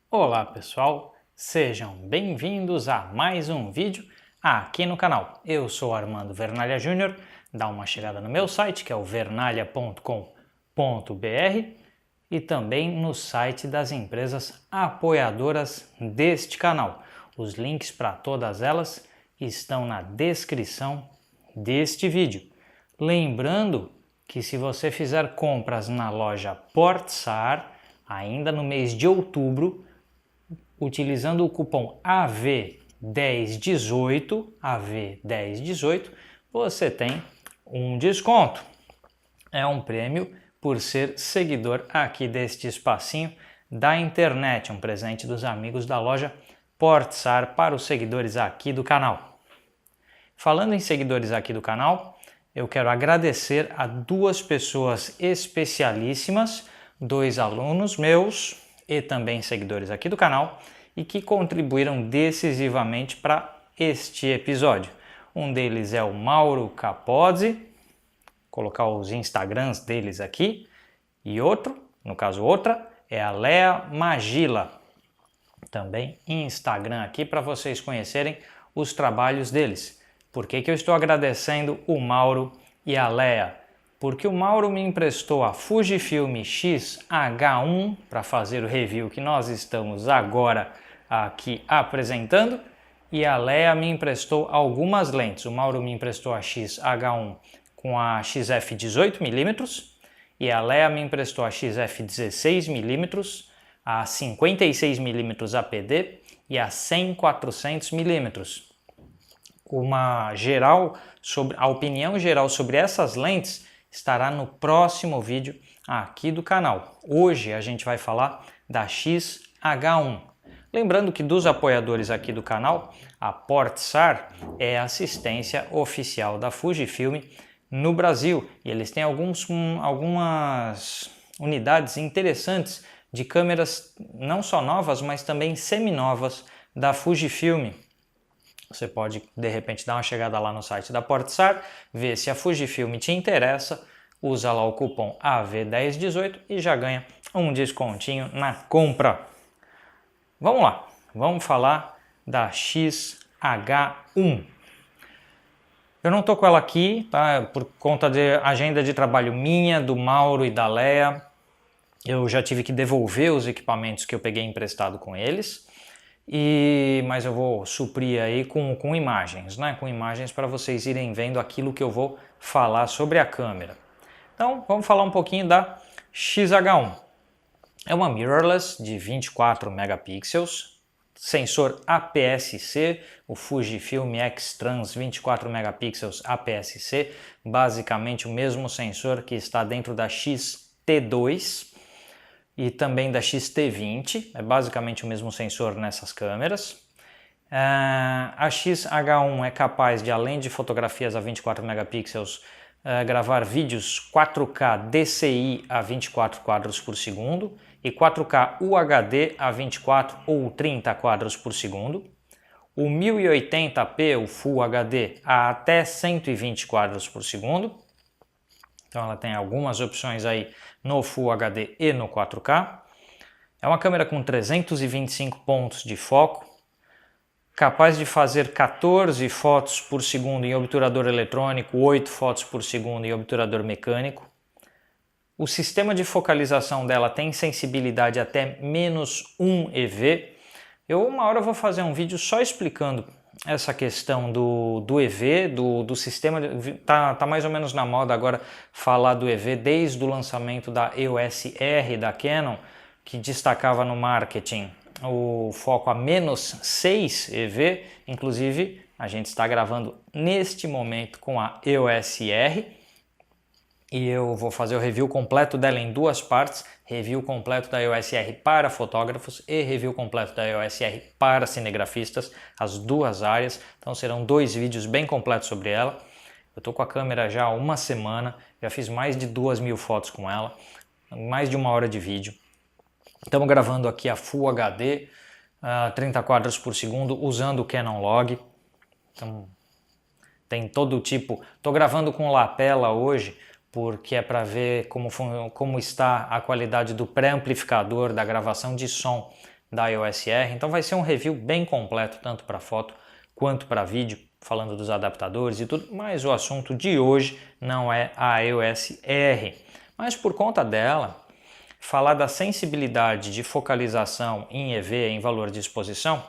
Olá pessoal, sejam bem-vindos a mais um vídeo aqui no canal. Eu sou Armando Vernalha Júnior, dá uma chegada no meu site que é o vernalha.com.br e também no site das empresas apoiadoras deste canal. Os links para todas elas estão na descrição deste vídeo. Lembrando que se você fizer compras na loja Portsar, ainda no mês de outubro, utilizando o cupom AV1018, você tem um desconto. É um prêmio por ser seguidor aqui deste espacinho da internet, um presente dos amigos da loja Portsar para os seguidores aqui do canal. Falando em seguidores aqui do canal, eu quero agradecer a duas pessoas especialíssimas, dois alunos meus e também seguidores aqui do canal e que contribuíram decisivamente para este episódio. Um deles é o Mauro Capozzi, vou colocar os Instagrams deles aqui, e outra é a Lea Magila, também Instagram aqui para vocês conhecerem os trabalhos deles. Por que eu estou agradecendo o Mauro e a Lea? Porque o Mauro me emprestou a Fujifilm X-H1 para fazer o review que nós estamos agora aqui apresentando, e a Lea me emprestou algumas lentes. O Mauro me emprestou a X-H1 com a XF 18mm e a Lea me emprestou a XF 16mm, a 56mm APD e a 100-400mm. A opinião geral sobre essas lentes estará no próximo vídeo aqui do canal. Hoje a gente vai falar da X-H1. Lembrando que dos apoiadores aqui do canal, a Portsar é a assistência oficial da Fujifilm no Brasil. E eles têm algumas unidades interessantes de câmeras não só novas, mas também seminovas da Fujifilm. Você pode, de repente, dar uma chegada lá no site da Portsar, ver se a Fujifilm te interessa, usa lá o cupom AV1018 e já ganha um descontinho na compra. Vamos lá, vamos falar da X-H1. Eu não estou com ela aqui, tá? Por conta de agenda de trabalho minha, do Mauro e da Lea. Eu já tive que devolver os equipamentos que eu peguei emprestado com eles. Mas eu vou suprir aí com imagens, né? Com imagens para vocês irem vendo aquilo que eu vou falar sobre a câmera. Então, vamos falar um pouquinho da X-H1. É uma mirrorless de 24 megapixels, sensor APS-C, o Fujifilm X-Trans 24 megapixels APS-C, basicamente o mesmo sensor que está dentro da X-T2 e também da X-T20, é basicamente o mesmo sensor nessas câmeras. A X-H1 é capaz de, além de fotografias a 24 megapixels, gravar vídeos 4K DCI a 24 quadros por segundo e 4K UHD a 24 ou 30 quadros por segundo. O 1080p, o Full HD, a até 120 quadros por segundo. Então ela tem algumas opções aí no Full HD e no 4K. É uma câmera com 325 pontos de foco, capaz de fazer 14 fotos por segundo em obturador eletrônico, 8 fotos por segundo em obturador mecânico. O sistema de focalização dela tem sensibilidade até -1 EV. Uma hora eu vou fazer um vídeo só explicando essa questão do EV, do sistema. Tá mais ou menos na moda agora falar do EV desde o lançamento da EOS R da Canon, que destacava no marketing o foco a -6 EV. Inclusive a gente está gravando neste momento com a EOS R e eu vou fazer o review completo dela em duas partes, review completo da EOS R para fotógrafos e review completo da EOS R para cinegrafistas, as duas áreas. Então serão dois vídeos bem completos sobre ela. Eu estou com a câmera já há uma semana, já fiz mais de 2.000 fotos com ela, mais de 1 hora de vídeo. Estamos gravando aqui a Full HD, 30 quadros por segundo, usando o Canon Log. Então, tem todo tipo. Estou gravando com lapela hoje, porque é para ver como está a qualidade do pré-amplificador da gravação de som da EOS R. Então vai ser um review bem completo, tanto para foto quanto para vídeo, falando dos adaptadores e tudo, mas o assunto de hoje não é a EOS R. Mas por conta dela, falar da sensibilidade de focalização em EV, em valor de exposição,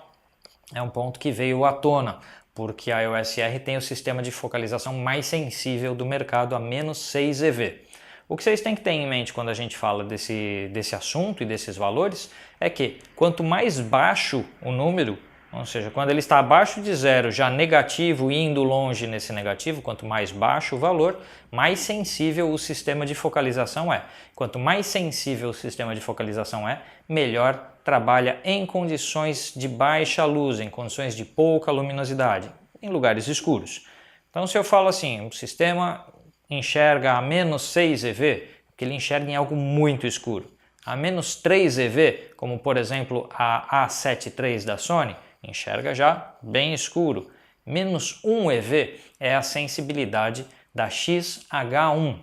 é um ponto que veio à tona, porque a EOS R tem o sistema de focalização mais sensível do mercado, a menos 6 EV. O que vocês têm que ter em mente quando a gente fala desse assunto e desses valores é que quanto mais baixo o número, ou seja, quando ele está abaixo de zero, já negativo e indo longe nesse negativo, quanto mais baixo o valor, mais sensível o sistema de focalização é. Quanto mais sensível o sistema de focalização é, melhor trabalha em condições de baixa luz, em condições de pouca luminosidade, em lugares escuros. Então, se eu falo assim, o sistema enxerga a menos 6 EV, porque ele enxerga em algo muito escuro. A menos 3 EV, como por exemplo a A7 III da Sony, enxerga já bem escuro. Menos 1 EV é a sensibilidade da XH1.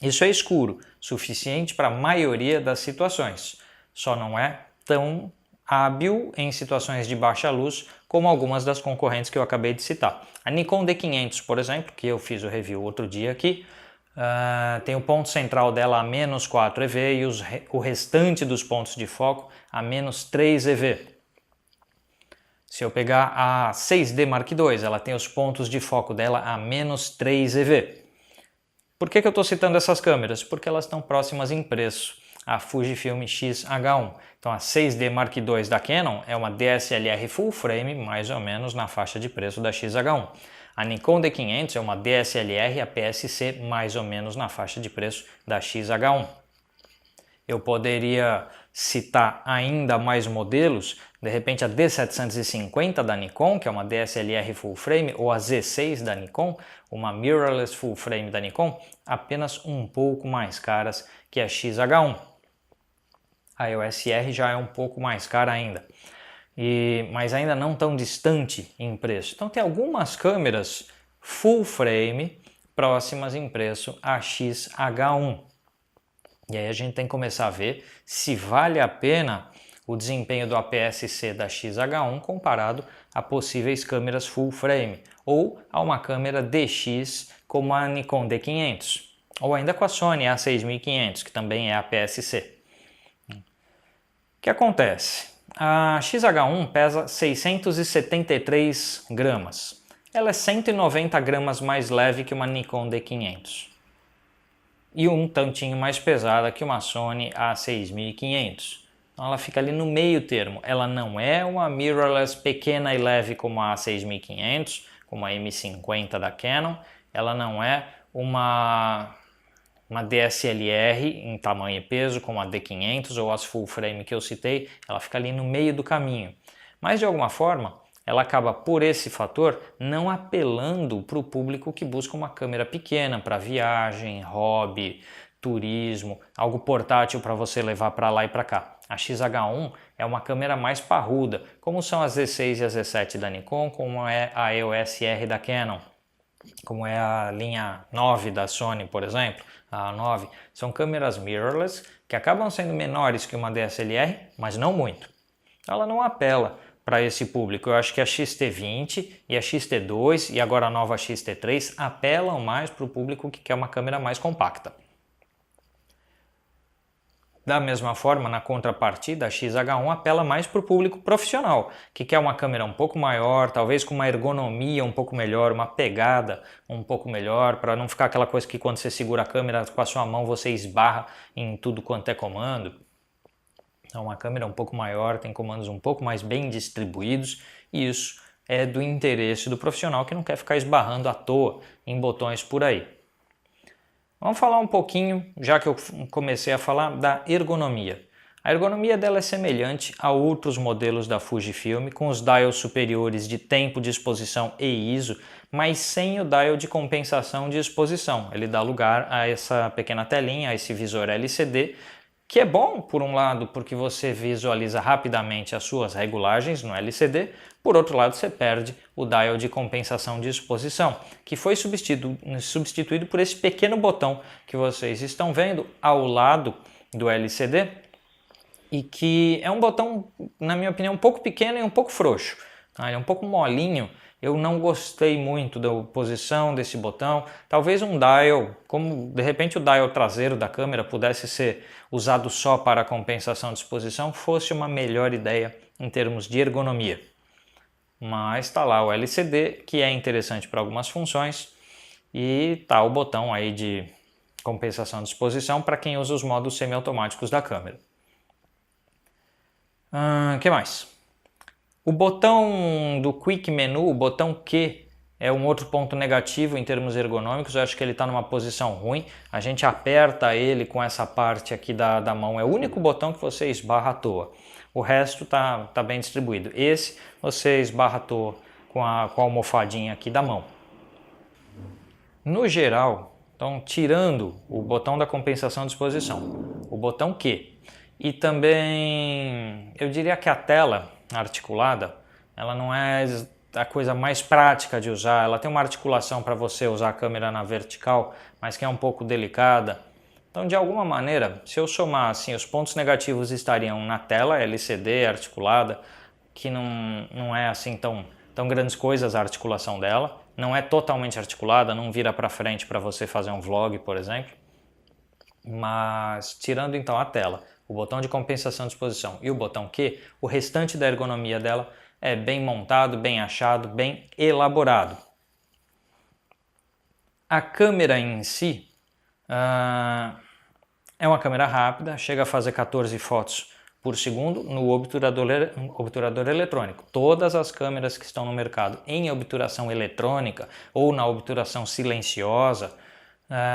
Isso é escuro, suficiente para a maioria das situações. Só não é tão hábil em situações de baixa luz como algumas das concorrentes que eu acabei de citar. A Nikon D500, por exemplo, que eu fiz o review outro dia aqui, tem o ponto central dela a menos 4 EV e o restante dos pontos de foco a menos 3 EV. Se eu pegar a 6D Mark II, ela tem os pontos de foco dela a menos 3 EV. Por que eu estou citando essas câmeras? Porque elas estão próximas em preço a Fujifilm X-H1. Então a 6D Mark II da Canon é uma DSLR full frame, mais ou menos na faixa de preço da X-H1. A Nikon D500 é uma DSLR APS-C, mais ou menos na faixa de preço da X-H1. Eu poderia citar ainda mais modelos, de repente a D750 da Nikon, que é uma DSLR full frame, ou a Z6 da Nikon, uma mirrorless full frame da Nikon, apenas um pouco mais caras que a X-H1. A EOS R já é um pouco mais cara ainda, mas ainda não tão distante em preço. Então tem algumas câmeras full frame próximas em preço a X-H1. E aí a gente tem que começar a ver se vale a pena o desempenho do APS-C da X-H1 comparado a possíveis câmeras full frame ou a uma câmera DX como a Nikon D500 ou ainda com a Sony A6500, que também é APS-C. O que acontece? A X-H1 pesa 673 gramas. Ela é 190 gramas mais leve que uma Nikon D500. E um tantinho mais pesada que uma Sony A6500. Então ela fica ali no meio termo. Ela não é uma mirrorless pequena e leve como a A6500, como a M50 da Canon. Ela não é uma DSLR em tamanho e peso como a D500 ou as full frame que eu citei. Ela fica ali no meio do caminho. Mas de alguma forma, ela acaba, por esse fator, não apelando para o público que busca uma câmera pequena para viagem, hobby, turismo, algo portátil para você levar para lá e para cá. A X-H1 é uma câmera mais parruda, como são as Z6 e a Z7 da Nikon, como é a EOS R da Canon, como é a linha 9 da Sony, por exemplo, a A9. São câmeras mirrorless que acabam sendo menores que uma DSLR, mas não muito. Ela não apela para esse público. Eu acho que a X-T20 e a X-T2 e agora a nova X-T3 apelam mais para o público que quer uma câmera mais compacta. Da mesma forma, na contrapartida, a X-H1 apela mais para o público profissional, que quer uma câmera um pouco maior, talvez com uma ergonomia um pouco melhor, uma pegada um pouco melhor, para não ficar aquela coisa que quando você segura a câmera com a sua mão você esbarra em tudo quanto é comando. Então, uma câmera um pouco maior, tem comandos um pouco mais bem distribuídos, e isso é do interesse do profissional que não quer ficar esbarrando à toa em botões por aí. Vamos falar um pouquinho, já que eu comecei a falar, da ergonomia. A ergonomia dela é semelhante a outros modelos da Fujifilm, com os dials superiores de tempo de exposição e ISO, mas sem o dial de compensação de exposição. Ele dá lugar a essa pequena telinha, a esse visor LCD, que é bom, por um lado, porque você visualiza rapidamente as suas regulagens no LCD, por outro lado, você perde o dial de compensação de exposição, que foi substituído por esse pequeno botão que vocês estão vendo ao lado do LCD, e que é um botão, na minha opinião, um pouco pequeno e um pouco frouxo. Tá? Ele é um pouco molinho. Eu não gostei muito da posição desse botão. Talvez um dial, como de repente o dial traseiro da câmera pudesse ser usado só para compensação de exposição, fosse uma melhor ideia em termos de ergonomia. Mas está lá o LCD, que é interessante para algumas funções, e está o botão aí de compensação de exposição para quem usa os modos semiautomáticos da câmera. Que mais? O botão do Quick Menu, o botão Q, é um outro ponto negativo em termos ergonômicos. Eu acho que ele está numa posição ruim. A gente aperta ele com essa parte aqui da mão. É o único botão que você esbarra à toa. O resto tá bem distribuído. Esse você esbarra à toa com a almofadinha aqui da mão. No geral, então tirando o botão da compensação de exposição, o botão Q e também eu diria que a tela articulada, ela não é a coisa mais prática de usar. Ela tem uma articulação para você usar a câmera na vertical, mas que é um pouco delicada. Então, de alguma maneira, se eu somar assim, os pontos negativos estariam na tela LCD articulada, que não é assim tão grandes coisas a articulação dela, não é totalmente articulada, não vira para frente para você fazer um vlog, por exemplo. Mas tirando então a tela, o botão de compensação de exposição e o botão Q, o restante da ergonomia dela é bem montado, bem achado, bem elaborado. A câmera em si é uma câmera rápida, chega a fazer 14 fotos por segundo no obturador eletrônico. Todas as câmeras que estão no mercado em obturação eletrônica ou na obturação silenciosa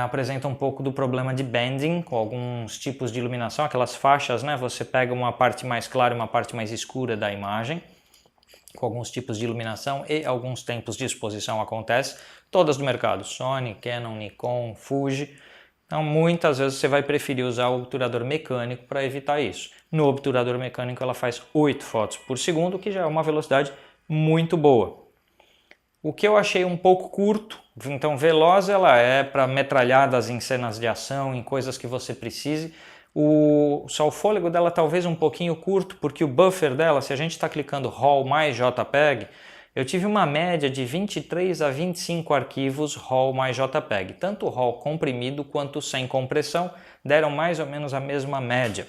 apresenta um pouco do problema de bending com alguns tipos de iluminação, aquelas faixas, né? Você pega uma parte mais clara e uma parte mais escura da imagem, com alguns tipos de iluminação e alguns tempos de exposição acontece, todas do mercado, Sony, Canon, Nikon, Fuji. Então muitas vezes você vai preferir usar o obturador mecânico para evitar isso. No obturador mecânico ela faz 8 fotos por segundo, que já é uma velocidade muito boa. O que eu achei um pouco curto, então veloz ela é para metralhadas em cenas de ação, em coisas que você precise. Só o fôlego dela talvez um pouquinho curto, porque o buffer dela, se a gente está clicando RAW mais JPEG, eu tive uma média de 23 a 25 arquivos RAW mais JPEG. Tanto o RAW comprimido quanto sem compressão deram mais ou menos a mesma média.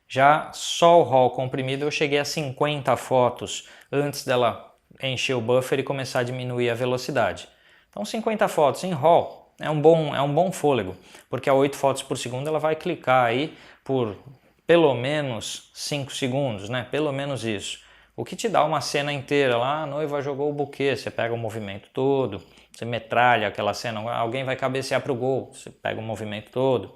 Já só o RAW comprimido eu cheguei a 50 fotos antes dela encher o buffer e começar a diminuir a velocidade. Então 50 fotos em RAW é um bom fôlego, porque a 8 fotos por segundo ela vai clicar aí por pelo menos 5 segundos, né? Pelo menos isso. O que te dá uma cena inteira lá, a noiva jogou o buquê, você pega o movimento todo, você metralha aquela cena, alguém vai cabecear para o gol, você pega o movimento todo.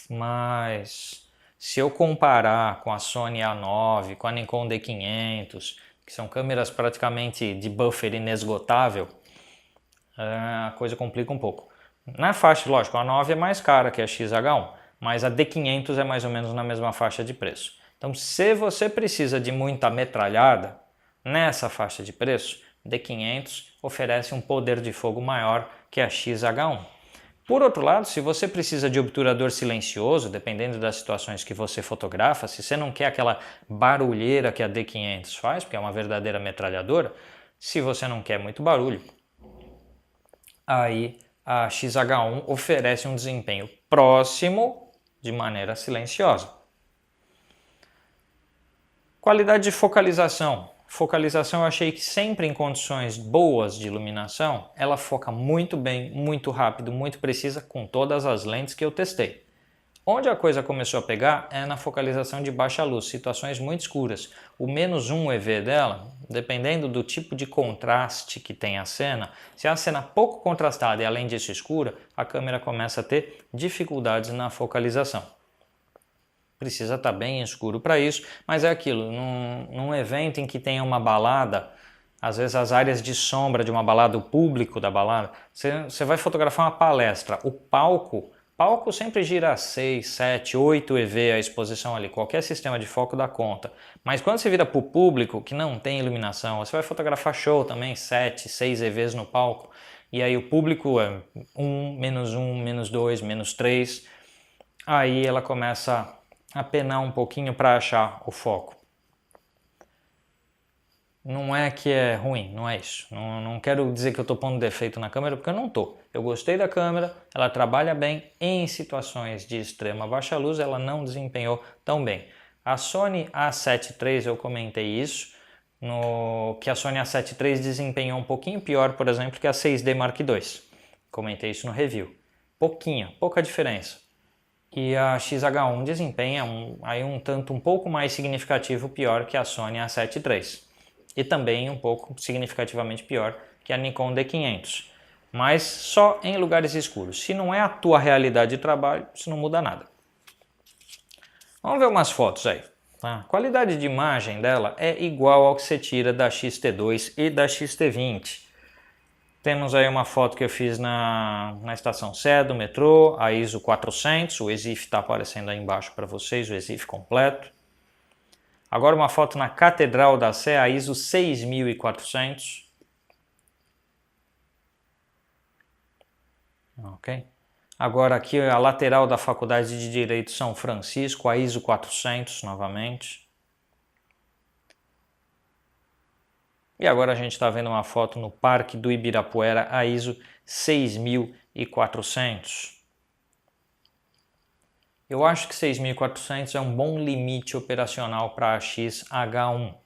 Mas se eu comparar com a Sony A9, com a Nikon D500, que são câmeras praticamente de buffer inesgotável, a coisa complica um pouco. Na faixa, lógico, a A9 é mais cara que a XH1, mas a D500 é mais ou menos na mesma faixa de preço. Então, se você precisa de muita metralhada, nessa faixa de preço, D500 oferece um poder de fogo maior que a XH1. Por outro lado, se você precisa de obturador silencioso, dependendo das situações que você fotografa, se você não quer aquela barulheira que a D500 faz, porque é uma verdadeira metralhadora, se você não quer muito barulho, aí a XH1 oferece um desempenho próximo de maneira silenciosa. Qualidade de focalização. Focalização eu achei que sempre em condições boas de iluminação, ela foca muito bem, muito rápido, muito precisa com todas as lentes que eu testei. Onde a coisa começou a pegar é na focalização de baixa luz, situações muito escuras. O -1 EV dela, dependendo do tipo de contraste que tem a cena, se é a cena pouco contrastada e além disso escura, a câmera começa a ter dificuldades na focalização. Precisa estar bem escuro para isso, mas é aquilo, num evento em que tem uma balada, às vezes as áreas de sombra de uma balada, o público da balada, você vai fotografar uma palestra, o palco sempre gira a 6, 7, 8 EV a exposição ali, qualquer sistema de foco dá conta. Mas quando você vira para o público que não tem iluminação, você vai fotografar show também, 7, 6 EVs no palco, e aí o público é 1, -1, -2, -3, aí ela começa apenar um pouquinho para achar o foco. Não é que é ruim, não é isso. Não quero dizer que eu estou pondo defeito na câmera, porque eu não estou. Eu gostei da câmera, ela trabalha bem. Em situações de extrema baixa luz, ela não desempenhou tão bem. A Sony A7 III, eu comentei isso, que a Sony A7 III desempenhou um pouquinho pior, por exemplo, que a 6D Mark II. Comentei isso no review. Pouca diferença. E a XH1 desempenha um pouco mais significativo pior que a Sony A7 III. E também um pouco significativamente pior que a Nikon D500. Mas só em lugares escuros. Se não é a tua realidade de trabalho, isso não muda nada. Vamos ver umas fotos aí. Tá? A qualidade de imagem dela é igual ao que você tira da X-T2 e da X-T20. Temos aí uma foto que eu fiz na estação Sé do metrô, a ISO 400, o EXIF está aparecendo aí embaixo para vocês, o EXIF completo. Agora uma foto na Catedral da Sé, a ISO 6400. Ok. Agora aqui a lateral da Faculdade de Direito São Francisco, a ISO 400 novamente. E agora a gente está vendo uma foto no Parque do Ibirapuera, a ISO 6400. Eu acho que 6400 é um bom limite operacional para a XH1.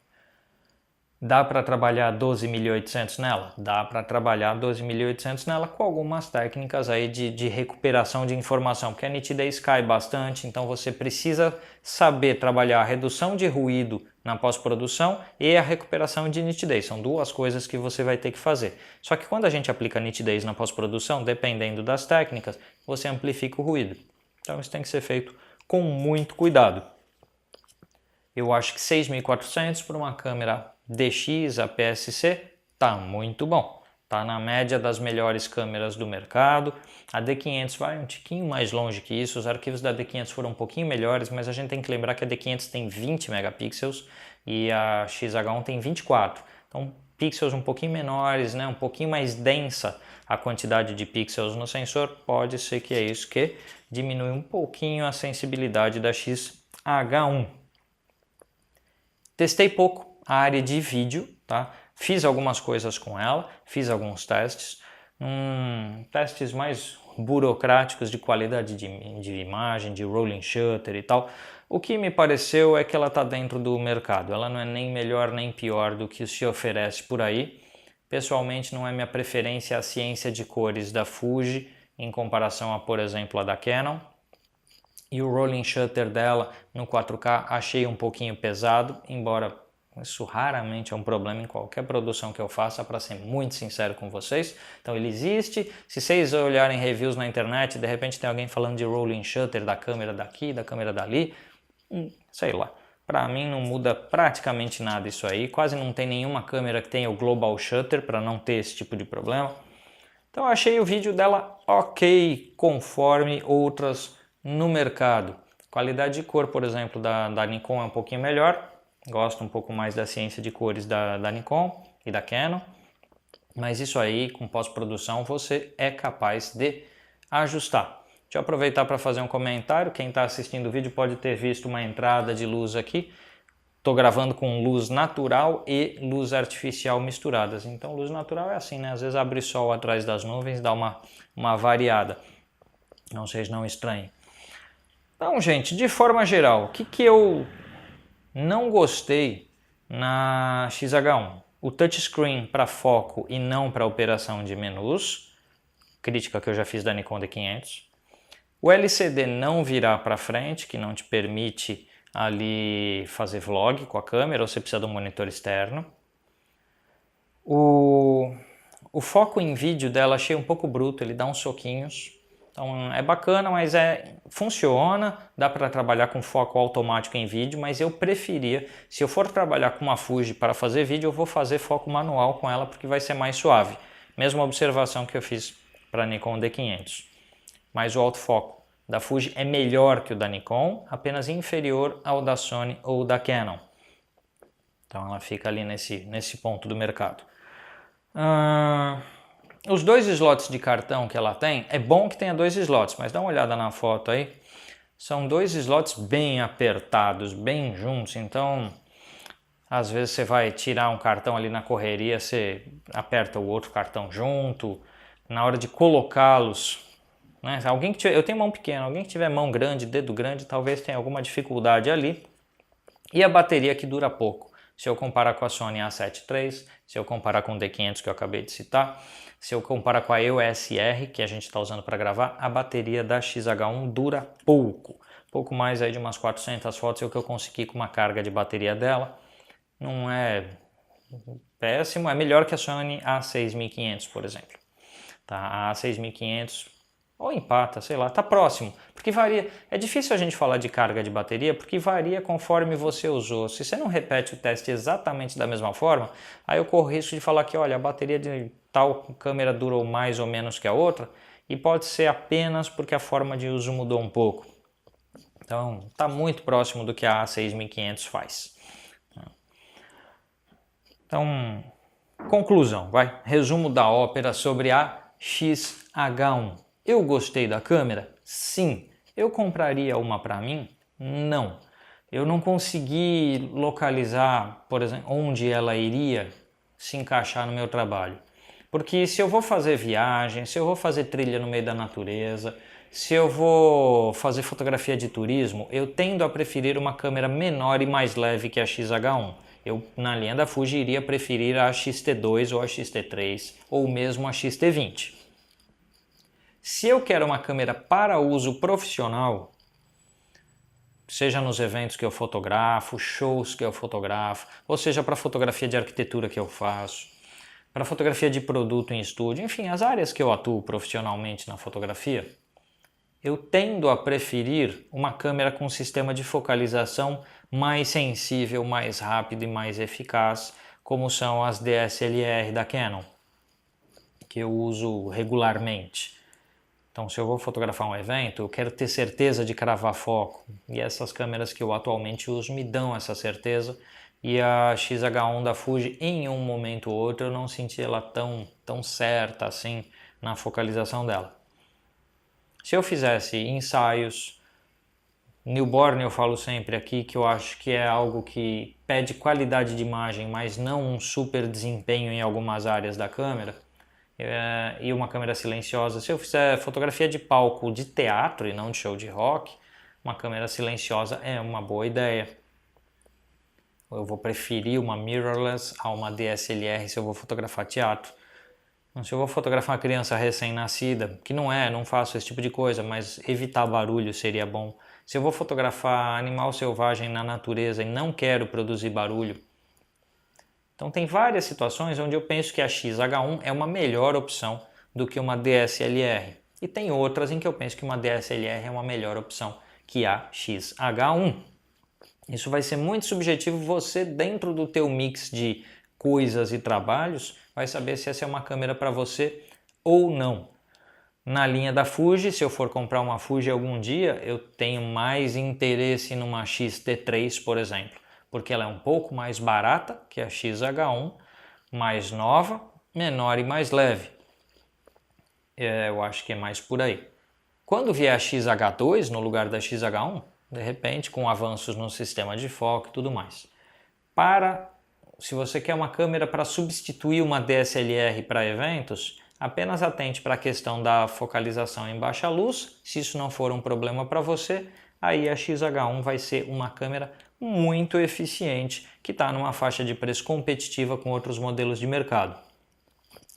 Dá para trabalhar 12.800 nela? Dá para trabalhar 12.800 nela com algumas técnicas aí de recuperação de informação, porque a nitidez cai bastante, então você precisa saber trabalhar a redução de ruído na pós-produção e a recuperação de nitidez. São duas coisas que você vai ter que fazer. Só que quando a gente aplica nitidez na pós-produção, dependendo das técnicas, você amplifica o ruído. Então isso tem que ser feito com muito cuidado. Eu acho que 6.400 para uma câmera DX APS-C tá muito bom. Tá na média das melhores câmeras do mercado. A D500 vai um tiquinho mais longe que isso. Os arquivos da D500 foram um pouquinho melhores, mas a gente tem que lembrar que a D500 tem 20 megapixels e a XH1 tem 24. Então pixels um pouquinho menores, né? Um pouquinho mais densa a quantidade de pixels no sensor. Pode ser que é isso que diminui um pouquinho a sensibilidade da XH1. Testei pouco a área de vídeo, tá? Fiz algumas coisas com ela, fiz alguns testes, testes mais burocráticos de qualidade de imagem, de rolling shutter e tal. O que me pareceu é que ela está dentro do mercado, ela não é nem melhor nem pior do que se oferece por aí. Pessoalmente não é minha preferência a ciência de cores da Fuji em comparação a, por exemplo, a da Canon. E o rolling shutter dela no 4K achei um pouquinho pesado, embora isso raramente é um problema em qualquer produção que eu faça, para ser muito sincero com vocês. Então ele existe. Se vocês olharem reviews na internet, de repente tem alguém falando de rolling shutter da câmera daqui, da câmera dali, sei lá. Para mim não muda praticamente nada isso aí. Quase não tem nenhuma câmera que tenha o global shutter para não ter esse tipo de problema. Então eu achei o vídeo dela ok, conforme outras no mercado. Qualidade de cor, por exemplo, da Nikon é um pouquinho melhor. Gosto um pouco mais da ciência de cores da Nikon e da Canon. Mas isso aí, com pós-produção, você é capaz de ajustar. Deixa eu aproveitar para fazer um comentário. Quem está assistindo o vídeo pode ter visto uma entrada de luz aqui. Estou gravando com luz natural e luz artificial misturadas. Então luz natural é assim, né? Às vezes abre sol atrás das nuvens, dá uma variada. Não vocês não estranhem. Então, gente, de forma geral, o que eu não gostei na XH1? O touchscreen para foco e não para operação de menus. Crítica que eu já fiz da Nikon D500. O LCD não virar para frente, que não te permite ali fazer vlog com a câmera, ou você precisa de um monitor externo. O foco em vídeo dela achei um pouco bruto, ele dá uns soquinhos. Então é bacana, mas funciona, dá para trabalhar com foco automático em vídeo, mas eu preferia, se eu for trabalhar com uma Fuji para fazer vídeo, eu vou fazer foco manual com ela porque vai ser mais suave. Mesma observação que eu fiz para a Nikon D500. Mas o autofoco da Fuji é melhor que o da Nikon, apenas inferior ao da Sony ou da Canon. Então ela fica ali nesse ponto do mercado. Os dois slots de cartão que ela tem, é bom que tenha dois slots, mas dá uma olhada na foto aí. são dois slots bem apertados, bem juntos, então às vezes você vai tirar um cartão ali na correria, você aperta o outro cartão junto, na hora de colocá-los, né? Eu tenho mão pequena, alguém que tiver mão grande, dedo grande, talvez tenha alguma dificuldade ali. E a bateria que dura pouco. Se eu comparar com a Sony A7 III, se eu comparar com o D500 que eu acabei de citar, se eu comparar com a EOS R que a gente está usando para gravar, a bateria da XH1 dura pouco mais aí de umas 400 fotos é o que eu consegui com uma carga de bateria dela. Não é péssimo, é melhor que a Sony A6500, por exemplo. Tá? A A6500 ou empata, sei lá, tá próximo, porque varia. É difícil a gente falar de carga de bateria porque varia conforme você usou. Se você não repete o teste exatamente da mesma forma, aí eu corro o risco de falar que, olha, a bateria de tal câmera durou mais ou menos que a outra, e pode ser apenas porque a forma de uso mudou um pouco. Então, tá muito próximo do que a A6500 faz. Então, conclusão, resumo da ópera sobre a XH1. Eu gostei da câmera? Sim. Eu compraria uma para mim? Não. Eu não consegui localizar, por exemplo, onde ela iria se encaixar no meu trabalho. Porque se eu vou fazer viagem, se eu vou fazer trilha no meio da natureza, se eu vou fazer fotografia de turismo, eu tendo a preferir uma câmera menor e mais leve que a XH1. Eu, na linha da Fuji, iria preferir a X-T2 ou a X-T3 ou mesmo a X-T20. Se eu quero uma câmera para uso profissional, seja nos eventos que eu fotografo, shows que eu fotografo, ou seja para fotografia de arquitetura que eu faço, para fotografia de produto em estúdio, enfim, as áreas que eu atuo profissionalmente na fotografia, eu tendo a preferir uma câmera com sistema de focalização mais sensível, mais rápido e mais eficaz, como são as DSLR da Canon, que eu uso regularmente. Então, se eu vou fotografar um evento, eu quero ter certeza de cravar foco. E essas câmeras que eu atualmente uso me dão essa certeza. E a XH1 da Fuji, em um momento ou outro, eu não senti ela tão certa assim na focalização dela. Se eu fizesse ensaios, newborn eu falo sempre aqui que eu acho que é algo que pede qualidade de imagem, mas não um super desempenho em algumas áreas da câmera, e uma câmera silenciosa. Se eu fizer fotografia de palco de teatro e não de show de rock, uma câmera silenciosa é uma boa ideia. Eu vou preferir uma mirrorless a uma DSLR se eu vou fotografar teatro. Se eu vou fotografar uma criança recém-nascida, que não faço esse tipo de coisa, mas evitar barulho seria bom. Se eu vou fotografar animal selvagem na natureza e não quero produzir barulho, então tem várias situações onde eu penso que a XH1 é uma melhor opção do que uma DSLR. E tem outras em que eu penso que uma DSLR é uma melhor opção que a XH1. Isso vai ser muito subjetivo, você dentro do teu mix de coisas e trabalhos vai saber se essa é uma câmera para você ou não. Na linha da Fuji, se eu for comprar uma Fuji algum dia, eu tenho mais interesse numa X-T3, por exemplo, porque ela é um pouco mais barata que a XH1, mais nova, menor e mais leve. Eu acho que é mais por aí. Quando vier a XH2 no lugar da XH1, de repente com avanços no sistema de foco e tudo mais. Se você quer uma câmera para substituir uma DSLR para eventos, apenas atente para a questão da focalização em baixa luz. Se isso não for um problema para você, aí a XH1 vai ser uma câmera muito eficiente que está numa faixa de preço competitiva com outros modelos de mercado.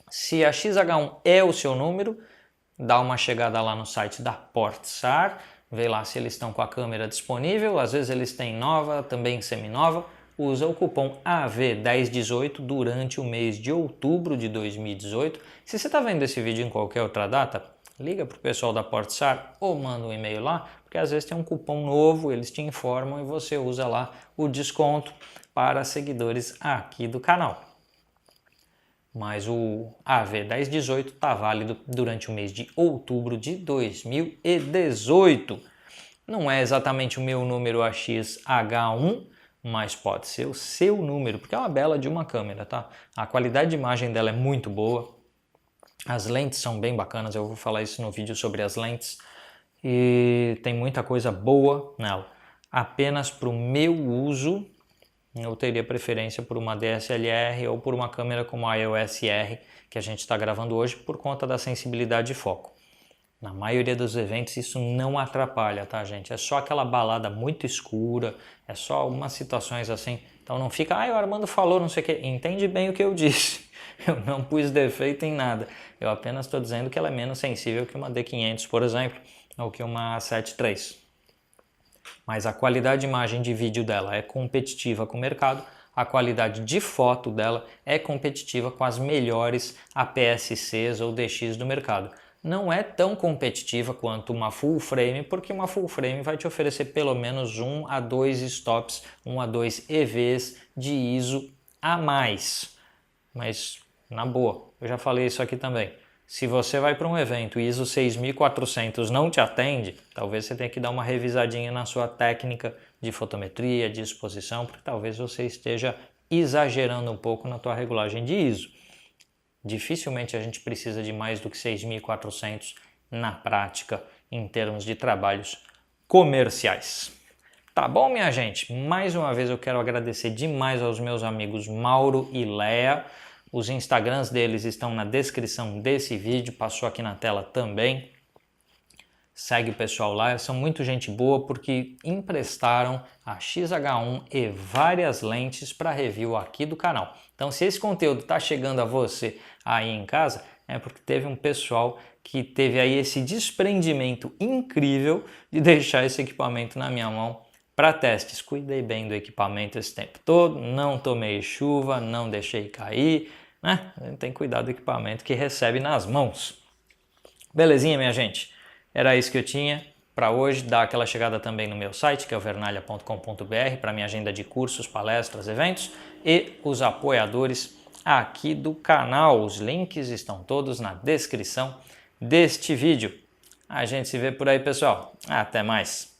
Se a XH1 é o seu número, dá uma chegada lá no site da Portsar, vê lá se eles estão com a câmera disponível, às vezes eles têm nova, também semi-nova. Usa o cupom AV1018 durante o mês de outubro de 2018. Se você está vendo esse vídeo em qualquer outra data, liga para o pessoal da Portsar ou manda um e-mail lá, porque às vezes tem um cupom novo, eles te informam e você usa lá o desconto para seguidores aqui do canal. Mas o AV1018 está válido durante o mês de outubro de 2018. Não é exatamente o meu número AX-H1, mas pode ser o seu número, porque é uma bela de uma câmera, tá? A qualidade de imagem dela é muito boa, as lentes são bem bacanas, eu vou falar isso no vídeo sobre as lentes. e tem muita coisa boa nela. Apenas para o meu uso, eu teria preferência por uma DSLR ou por uma câmera como a EOS R que a gente está gravando hoje por conta da sensibilidade de foco. Na maioria dos eventos isso não atrapalha, tá, gente? É só aquela balada muito escura, é só algumas situações assim. Então não fica, o Armando falou, não sei o que. Entende bem o que eu disse. Eu não pus defeito em nada. Eu apenas estou dizendo que ela é menos sensível que uma D500, por exemplo, ou que uma 7 III. Mas a qualidade de imagem de vídeo dela é competitiva com o mercado, a qualidade de foto dela é competitiva com as melhores APS-Cs ou DX do mercado. Não é tão competitiva quanto uma full frame, porque uma full frame vai te oferecer pelo menos 1 a 2 stops, 1 a 2 EVs de ISO a mais. Mas, na boa, eu já falei isso aqui também. Se você vai para um evento e ISO 6400 não te atende, talvez você tenha que dar uma revisadinha na sua técnica de fotometria, de exposição, porque talvez você esteja exagerando um pouco na tua regulagem de ISO. Dificilmente a gente precisa de mais do que 6400 na prática em termos de trabalhos comerciais. Tá bom, minha gente? Mais uma vez eu quero agradecer demais aos meus amigos Mauro e Léa. Os Instagrams deles estão na descrição desse vídeo, passou aqui na tela também. Segue o pessoal lá, eles são muito gente boa porque emprestaram a XH1 e várias lentes para review aqui do canal. Então se esse conteúdo está chegando a você aí em casa, é porque teve um pessoal que teve aí esse desprendimento incrível de deixar esse equipamento na minha mão para testes. Cuidei bem do equipamento esse tempo todo, não tomei chuva, não deixei cair, né? Tem que cuidar do equipamento que recebe nas mãos. Belezinha, minha gente? Era isso que eu tinha para hoje. Dá aquela chegada também no meu site, que é o vernalha.com.br, para minha agenda de cursos, palestras, eventos e os apoiadores aqui do canal. Os links estão todos na descrição deste vídeo. A gente se vê por aí, pessoal. Até mais!